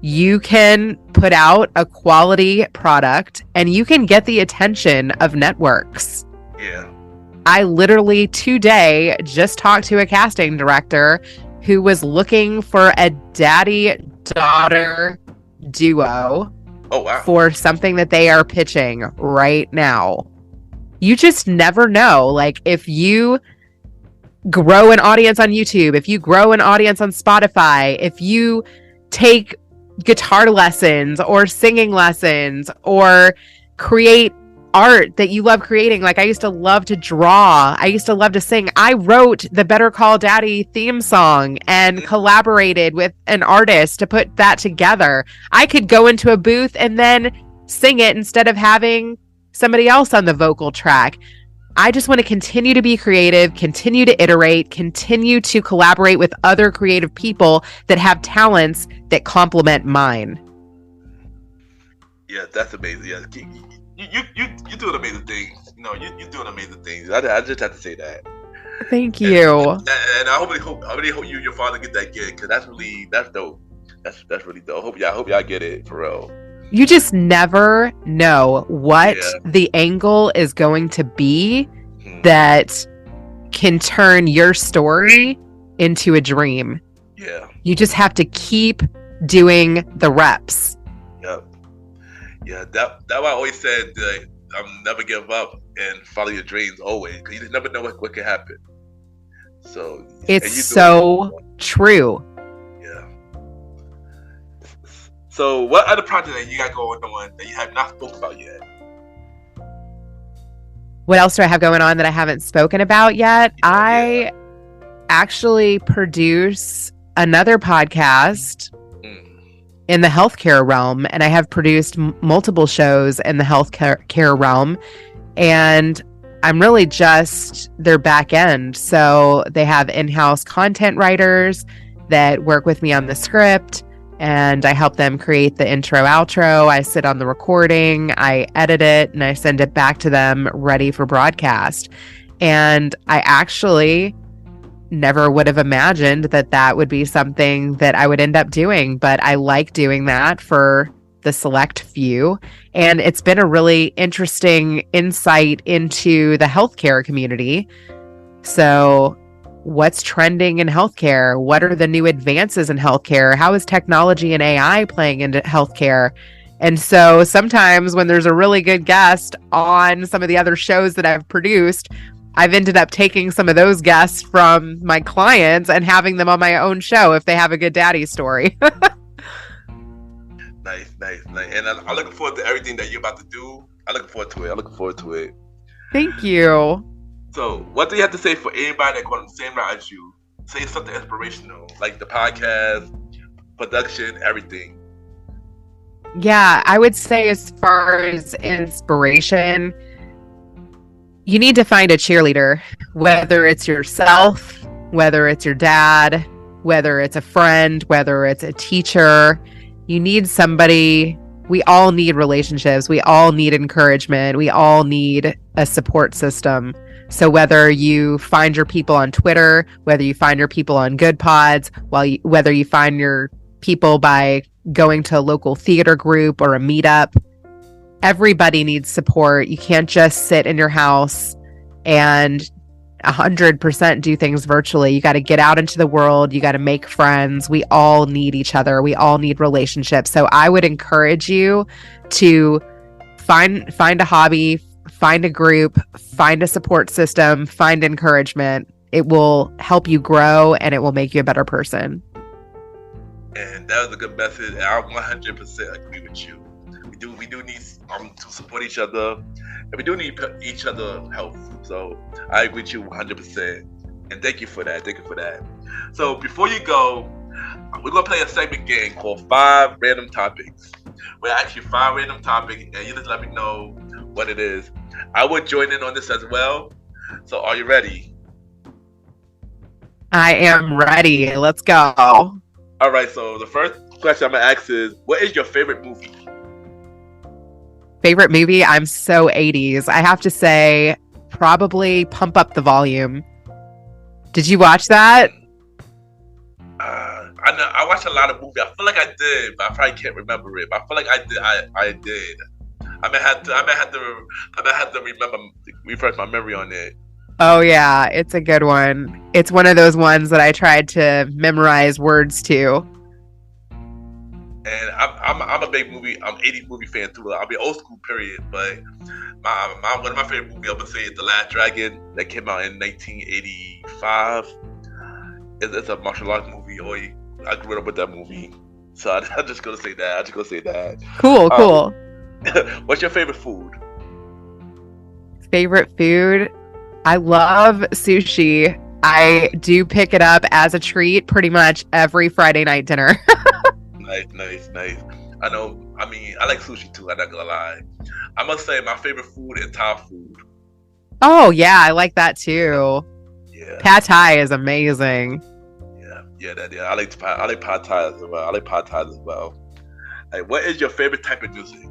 you can put out a quality product, and you can get the attention of networks. Yeah. I literally today just talked to a casting director who was looking for a daddy-daughter duo. Oh, wow. For something that they are pitching right now. You just never know. Like, if you grow an audience on YouTube, if you grow an audience on Spotify, if you take guitar lessons or singing lessons or create art that you love creating. Like, I used to love to draw. I used to love to sing. I wrote the Better Call Daddy theme song and collaborated with an artist to put that together. I could go into a booth and then sing it instead of having somebody else on the vocal track. I just want to continue to be creative, continue to iterate, continue to collaborate with other creative people that have talents that complement mine. Yeah, that's amazing. Yeah. You doing amazing things. You're doing amazing things. I just have to say that. Thank you. And I really hope you and your father get that gig, because that's dope. That's really dope. I hope y'all get it for real. You just never know what the angle is going to be that can turn your story into a dream. Yeah. You just have to keep doing the reps. Yep. Yeah, that why I always said that never give up and follow your dreams always, because you just never know what can happen. So it's so true. Yeah. So what other project that you got going on that you have not spoken about yet? What else do I have going on that I haven't spoken about yet? I actually produce another podcast in the healthcare realm, and I have produced multiple shows in the healthcare realm, and I'm really just their back end. So they have in-house content writers that work with me on the script, and I help them create the intro, outro. I sit on the recording, I edit it, and I send it back to them ready for broadcast. And I actually never would have imagined that would be something that I would end up doing, but I like doing that for the select few. And it's been a really interesting insight into the healthcare community. So what's trending in healthcare? What are the new advances in healthcare? How is technology and AI playing into healthcare? And so sometimes when there's a really good guest on some of the other shows that I've produced, I've ended up taking some of those guests from my clients and having them on my own show if they have a good daddy story. Nice. And I'm looking forward to everything that you're about to do. I'm looking forward to it. Thank you. So, what do you have to say for anybody that's going the same route as you? Say something inspirational, like the podcast, production, everything. Yeah, I would say as far as inspiration, you need to find a cheerleader, whether it's yourself, whether it's your dad, whether it's a friend, whether it's a teacher. You need somebody. We all need relationships. We all need encouragement. We all need a support system. So whether you find your people on Twitter, whether you find your people on Good Pods, whether you find your people by going to a local theater group or a meetup, everybody needs support. You can't just sit in your house and 100% do things virtually. You got to get out into the world. You got to make friends. We all need each other. We all need relationships. So I would encourage you to find a hobby, find a group, find a support system, find encouragement. It will help you grow and it will make you a better person. And that was a good message. And I 100% agree with you. We do need to support each other, and we do need each other help. So I agree with you 100%. And thank you for that. So before you go, we're gonna play a segment game called 5 Random Topics. Where I ask you 5 random topics, and you just let me know what it is. I will join in on this as well. So are you ready? I am ready. Let's go. All right. So the first question I'm gonna ask is, what is your favorite movie? Favorite movie? I'm so 80s. I have to say, probably Pump Up the Volume. Did you watch that? I know I watched a lot of movies. I feel like I did, but I probably can't remember it. But I feel like I did. I may have to refresh my memory on it. Oh yeah, it's a good one. It's one of those ones that I tried to memorize words to. And I'm a big 80s movie fan too. I'll be old school period, but one of my favorite movies I would say is The Last Dragon that came out in 1985. It's a martial arts movie. I grew up with that movie, so I'm just gonna say that. Cool. What's your favorite food? Favorite food? I love sushi. I do pick it up as a treat pretty much every Friday night dinner. Nice. I know. I mean, I like sushi too. I'm not gonna lie. I must say my favorite food is Thai food. Oh yeah, I like that too. Yeah. Pad Thai is amazing. Yeah. I like pad Thai as well. Like, what is your favorite type of music?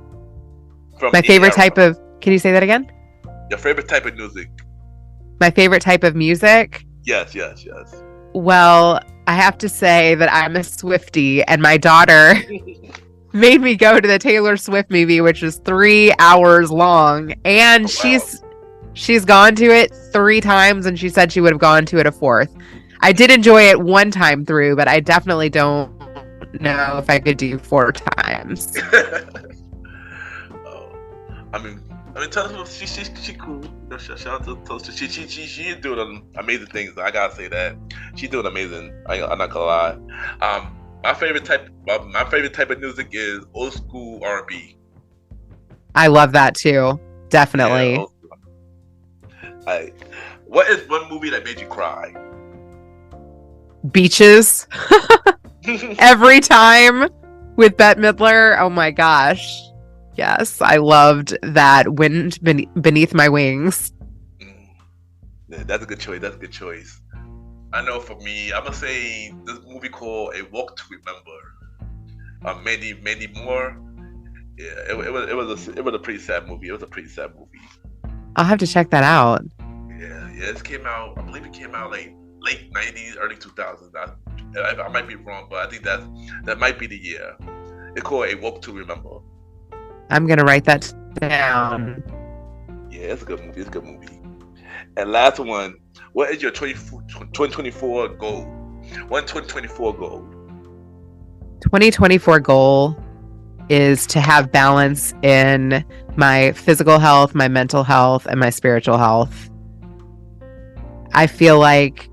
My favorite type of. Can you say that again? Your favorite type of music. My favorite type of music? Yes. Well, I have to say that I'm a Swiftie, and my daughter made me go to the Taylor Swift movie, which is 3 hours long, and she's gone to it 3 times, and she said she would have gone to it a 4th. I did enjoy it 1 time through, but I definitely don't know if I could do 4 times. Taylor Swift, she cool. Shout out to Taylor Swift. She is doing amazing things. I gotta say that she's doing amazing. I'm not gonna lie. My favorite type of music is old school R&B. I love that too. Definitely. Yeah, what is one movie that made you cry? Beaches. Every time with Bette Midler. Oh my gosh. Yes, I loved that Wind Beneath My Wings. Yeah, that's a good choice. I know for me, I'm gonna say this movie called A Walk to Remember. Mandy Moore. Yeah, it was a pretty sad movie. I'll have to check that out. Yeah. It came out. I believe it came out like late 90s, early 2000s. I might be wrong, but I think that might be the year. It's called A Walk to Remember. I'm going to write that down. Yeah, it's a good movie. And last one, what is your 2024 goal? 2024 goal? 2024 goal? is to have balance in my physical health, my mental health, and my spiritual health. I feel like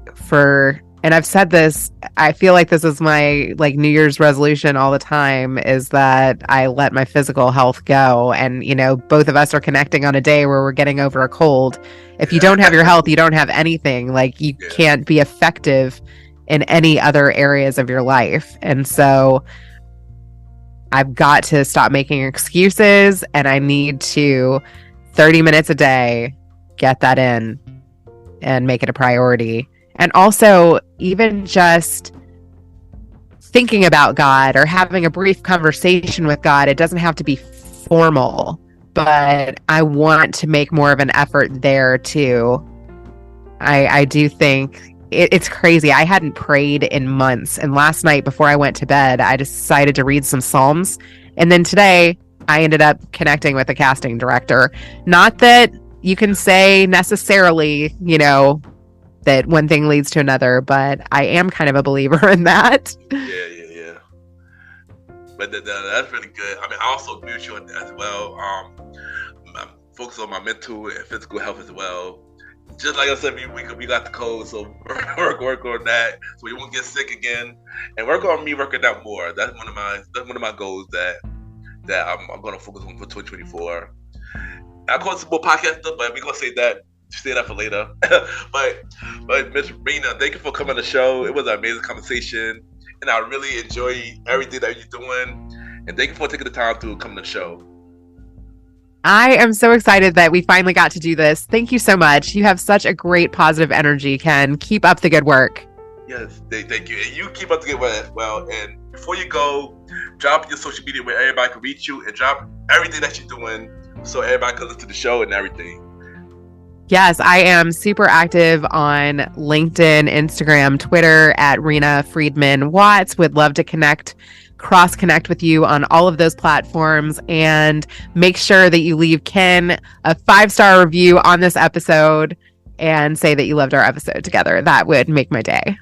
and I've said this, I feel like this is my like New Year's resolution all the time, is that I let my physical health go. And, you know, both of us are connecting on a day where we're getting over a cold. If you don't have your health, you don't have anything. Like, you can't be effective in any other areas of your life. And so I've got to stop making excuses, and I need to 30 minutes a day, get that in and make it a priority. And also, even just thinking about God or having a brief conversation with God, it doesn't have to be formal, but I want to make more of an effort there too. I do think it's crazy. I hadn't prayed in months. And last night before I went to bed, I decided to read some Psalms. And then today I ended up connecting with the casting director. Not that you can say necessarily, you know, that one thing leads to another, but I am kind of a believer in that. Yeah. But that's really good. I mean, I also agree with you on that as well. Focus on my mental and physical health as well. Just like I said, we got the cold, so work on that, so we won't get sick again, and work on me working out more. That's one of my goals that I'm going to focus on for 2024. I call it some more podcast stuff, but we're gonna say that for later. but Miss Reena, thank you for coming on the show. It was an amazing conversation, and I really enjoy everything that you're doing. And thank you for taking the time to come on the show. I am so excited that we finally got to do this. Thank you so much. You have such a great positive energy, Ken. Keep up the good work. Yes, thank you. And you keep up the good work as well. And before you go, drop your social media where everybody can reach you, and drop everything that you're doing so everybody can listen to the show and everything. Yes, I am super active on LinkedIn, Instagram, Twitter at Reena Friedman Watts. Would love to cross-connect with you on all of those platforms, and make sure that you leave Ken a 5-star review on this episode and say that you loved our episode together. That would make my day.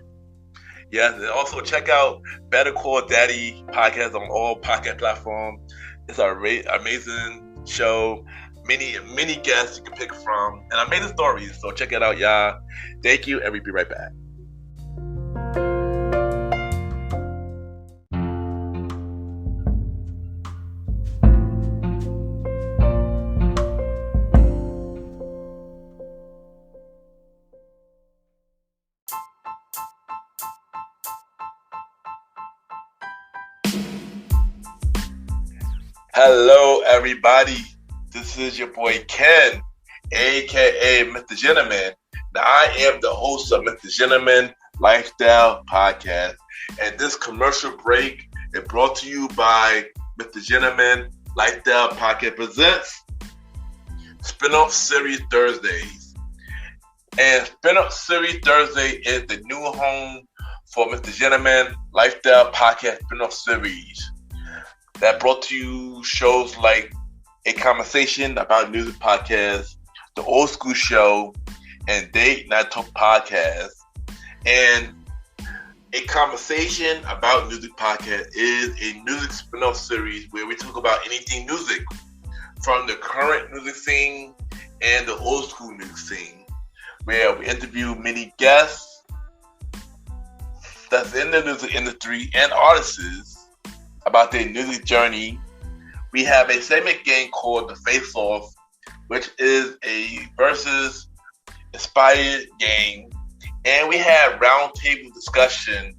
Yes, and also check out Better Call Daddy podcast on all podcast platforms. It's an amazing show. Many guests you can pick from, and amazing stories. So check it out, y'all. Thank you, and we'll be right back. Hello, everybody. This is your boy Ken, aka Mr. Gentleman. Now, I am the host of Mr. Gentleman Lifestyle Podcast, and this commercial break is brought to you by Mr. Gentleman Lifestyle Podcast presents Spin-Off Series Thursdays. And Spin-Off Series Thursday is the new home for Mr. Gentleman Lifestyle Podcast Spin-Off Series that brought to you shows like A Conversation About Music Podcast, The Old School Show, and Date Night Talk Podcast. And A Conversation About Music Podcast is a music spin-off series where we talk about anything music, from the current music scene and the old school music scene, where we interview many guests that's in the music industry and artists about their music journey. We have a segment game called The Face Off, which is a versus inspired game. And we have roundtable discussion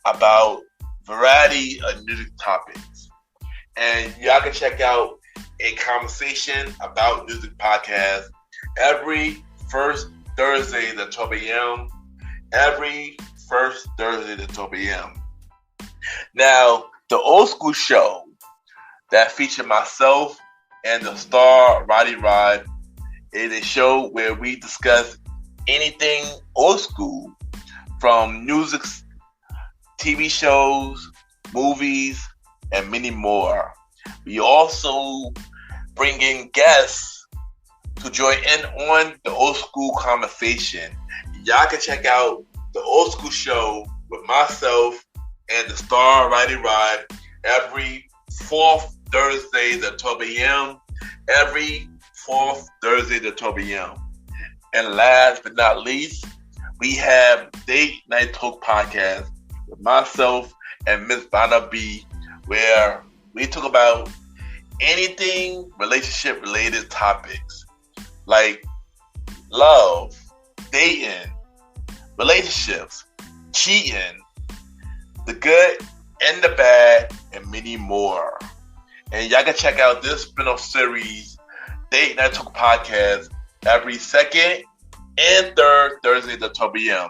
about variety of music topics. And y'all can check out A Conversation About Music Podcast every first Thursday at 12 a.m. Every first Thursday at 12 a.m. Now, the Old School Show that featured myself and the star Roddy Rod is a show where we discuss anything old school, from music, TV shows, movies, and many more. We also bring in guests to join in on the old school conversation. Y'all can check out the Old School Show with myself and the star Roddy Rod every fourth Thursdays at 12 a.m. Every fourth Thursday at 12 a.m. And last but not least, we have Date Night Talk Podcast with myself and Miss Vanna B, where we talk about anything relationship related topics like love, dating, relationships, cheating, the good and the bad, and many more. And y'all can check out this spin-off series, Date Night Talk Podcast, every second and third Thursday at 12 p.m.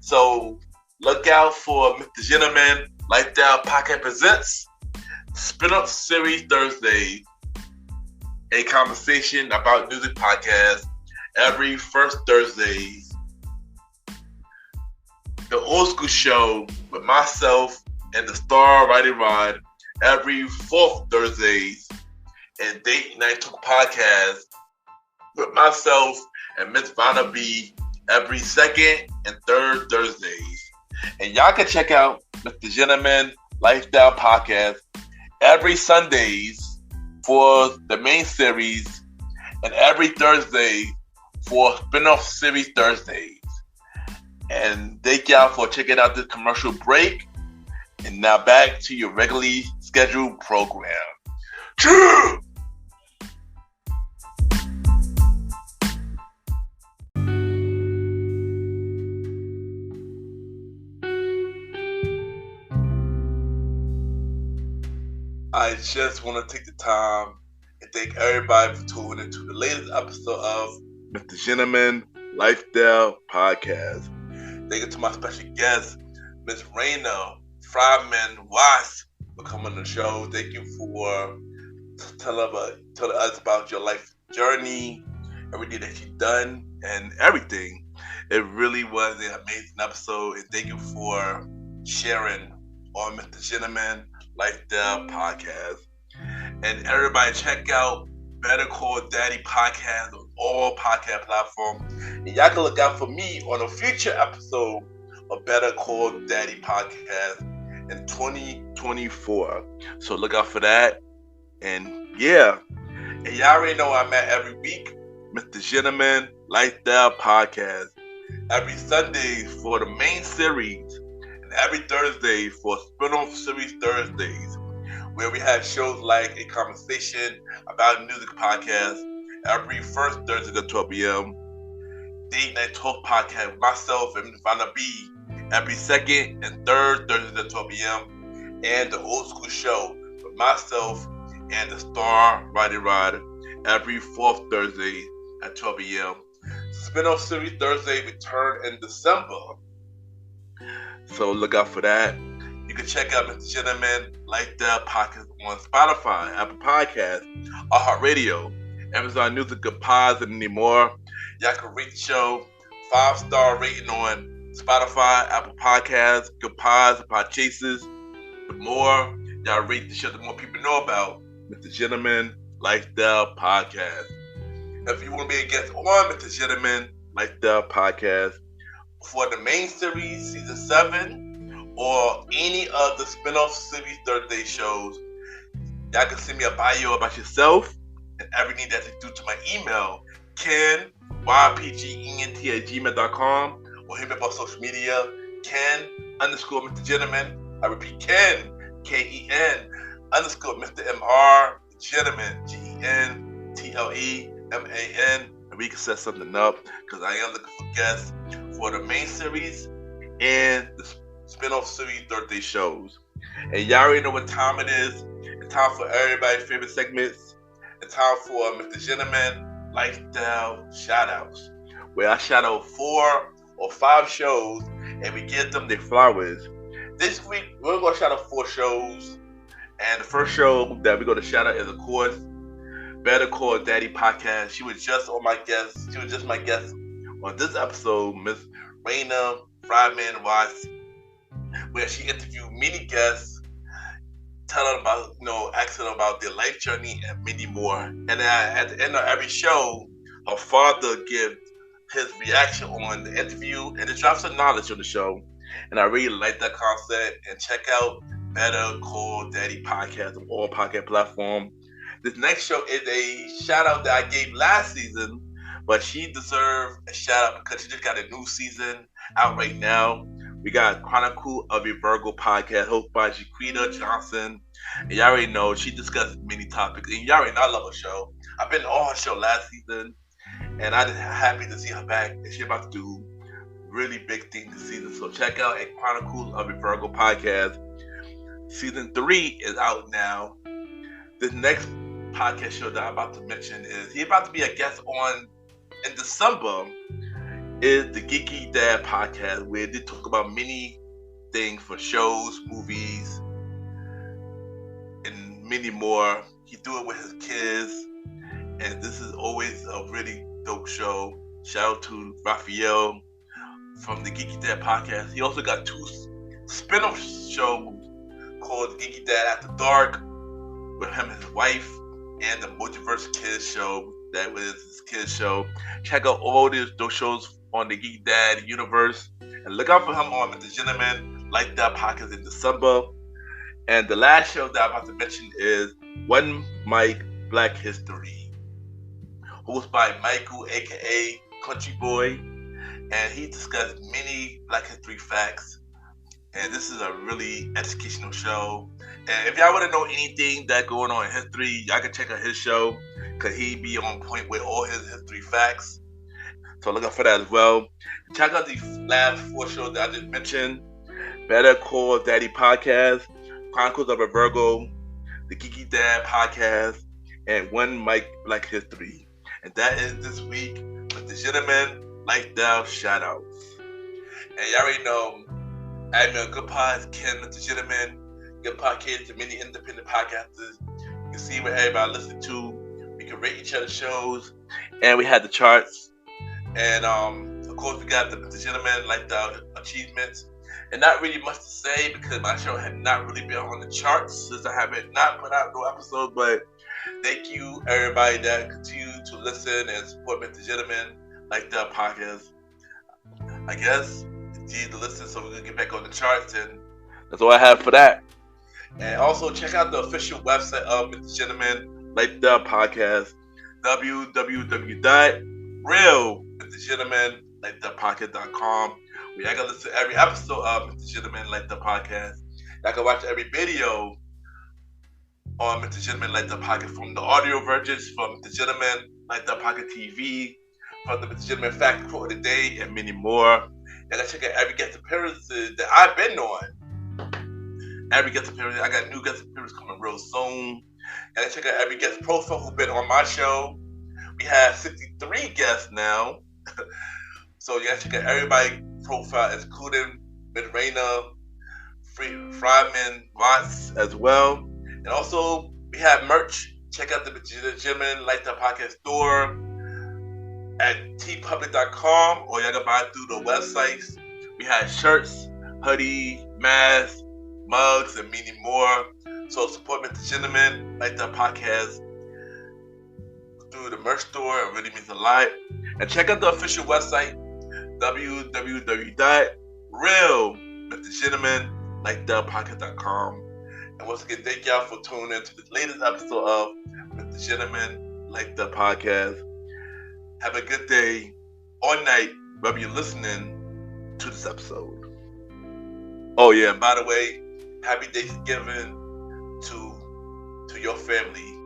So look out for Mr. Gentleman Lifestyle Podcast Presents Spin-off Series Thursday, a conversation about music podcast every first Thursday. The Old School Show with myself and the Star Riding Rod every fourth Thursdays, and Date Night Talk Podcast with myself and Miss Vanna B every second and third Thursdays. And y'all can check out Mr. Gentleman Lifestyle Podcast every Sundays for the main series and every Thursday for spin-off series Thursdays. And thank y'all for checking out this commercial break. And now back to your regularly scheduled program. True! I just want to take the time and thank everybody for tuning into the latest episode of Mr. Gentleman Lifestyle Podcast. Thank you to my special guest, Miss Reena Friedman for coming on the show. Thank you for telling us about your life journey, everything that you've done, and everything. It really was an amazing episode, and thank you for sharing on Mr. Gentleman Lifestyle Podcast. And everybody check out Better Call Daddy Podcast on all podcast platforms. And y'all can look out for me on a future episode of Better Call Daddy Podcast in 2024. So look out for that. And yeah. And y'all already know I'm at every week, Mr. Gentleman Lifestyle Podcast. Every Sunday for the main series, and every Thursday for spin-off series Thursdays, where we have shows like a conversation about music podcast every first Thursday at 12 p.m. Date Night Talk Podcast with myself and Vanna B every second and third Thursday at 12 p.m. And the Old School Show with myself and the Star Riding Rod every fourth Thursday at 12 p.m. Spin-off series Thursday return in December. So look out for that. You can check out Mr. Gentleman Lifestyle Podcast on Spotify, Apple Podcasts, iHeartRadio, Amazon Music, Good Pods, and many more. Y'all can rate the show 5-star rating on Spotify, Apple Podcasts, Good Pods, and Podchasers. The more y'all rate the show, the more people know about Mr. Gentleman Lifestyle Podcast. If you want to be a guest on Mr. Gentleman Lifestyle Podcast for the main series, season 7, or any of the spin-off series Thursday shows, y'all can send me a bio about yourself and everything that's due to my email, YPGENT@gmail.com, or hit me up on social media, Ken_Mr. Gentleman. I repeat, Ken, KEN _Mr. MR Gentleman, GENTLEMAN. And we can set something up because I am looking for guests for the main series and the spin-off series Thursday shows. And y'all already know what time it is. It's time for everybody's favorite segments. It's time for Mr. Gentleman Lifestyle Shoutouts, where I shout out 4 or 5 shows and we give them their flowers. This week, we're going to shout out 4 shows. And the first show that we're going to shout out is, of course, Better Call Daddy Podcast. She was just my guest on this episode, Miss Reena Friedman Watts, where she interviewed many guests, telling about, asking them about their life journey and many more. And at the end of every show, her father gives his reaction on the interview and it drops some knowledge on the show. And I really like that concept. And check out Better Call Daddy podcast on all podcast platforms. This next show is a shout out that I gave last season, but she deserved a shout out because she just got a new season out right now. We got Chronicle of a Virgo podcast hosted by Jaquita Johnson. And y'all already know she discusses many topics. And y'all already know I love her show. I've been on her show last season, and I'm just happy to see her back. And she's about to do really big things this season. So check out a Chronicles of a Virgo podcast. Season 3 is out now. This next podcast show that I'm about to mention is he's about to be a guest on in December. Is the Geeky Dad podcast, where they talk about many things for shows, movies, and many more. He do it with his kids, and this is always a really dope show. Shout out to Raphael from the Geeky Dad podcast. He also got 2 spin-off shows called Geeky Dad After Dark with him and his wife, and the Multiverse Kids show that was his kids show. Check out all those shows on the Geek Dad universe, and look out for him on The Gentleman Like That podcast in December. And the last show that I'm about to mention is One Mike Black History, hosted by Michael, aka Country Boy, and he discussed many Black History facts. And this is a really educational show. And if y'all want to know anything that going on in history, y'all can check out his show, because he be on point with all his history facts. So look out for that as well. Check out these last 4 shows that I just mentioned. Better Call Daddy podcast, Chronicles of a Virgo, the Geeky Dad podcast, and One Mike Black History. And that is this week with the Gentleman Like That shout outs. And y'all already know, I'm a good pod, Ken with the Gentleman, good podcast to many independent podcasters. You can see what everybody listen to. We can rate each other's shows, and we had the charts. And of course, we got the Gentleman Like the achievements, and not really much to say because my show had not really been on the charts since I haven't not put out no episodes. But thank you everybody that continue to listen and support the Gentleman Like the podcast. I guess continue to listen so we can get back on the charts, and that's all I have for that. And also check out the official website of the Gentleman Like the podcast, www.realthegentlemanlikethepodcast.com, where y'all can listen to every episode of Mr. Gentleman Like the Podcast. Y'all can watch every video on Mr. Gentleman Like the Podcast, from the audio versions, from Mr. Gentleman Like the Podcast TV, from the Mr. Gentleman Fact Quote of the Day, and many more. Y'all can check out every guest appearances that I've been on. Every guest appearance, I got new guest appearances coming real soon. Y'all can check out every guest profile who's been on my show. We have 63 guests now. So you gotta check out everybody's profile, including Reena Friedman Watts as well. And also, we have merch. Check out the Gentleman Like That Podcast store at tpublic.com, or y'all can buy it through the websites. We have shirts, hoodies, masks, mugs, and many more. So support Mr. Gentleman Like That Podcast through the merch store. It really means a lot. And check out the official website, www.realthegentlemanlikethepodcast.com. And once again, thank y'all for tuning in to the latest episode of The Gentleman Like the Podcast. Have a good day or night, wherever you're listening to this episode. Oh yeah, and by the way, happy Thanksgiving to your family.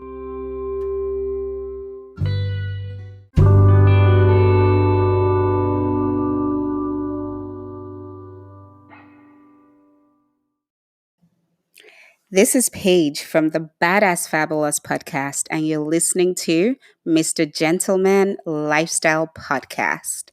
This is Paige from the Badass Fabulous podcast, and you're listening to Mr. Gentleman Lifestyle Podcast.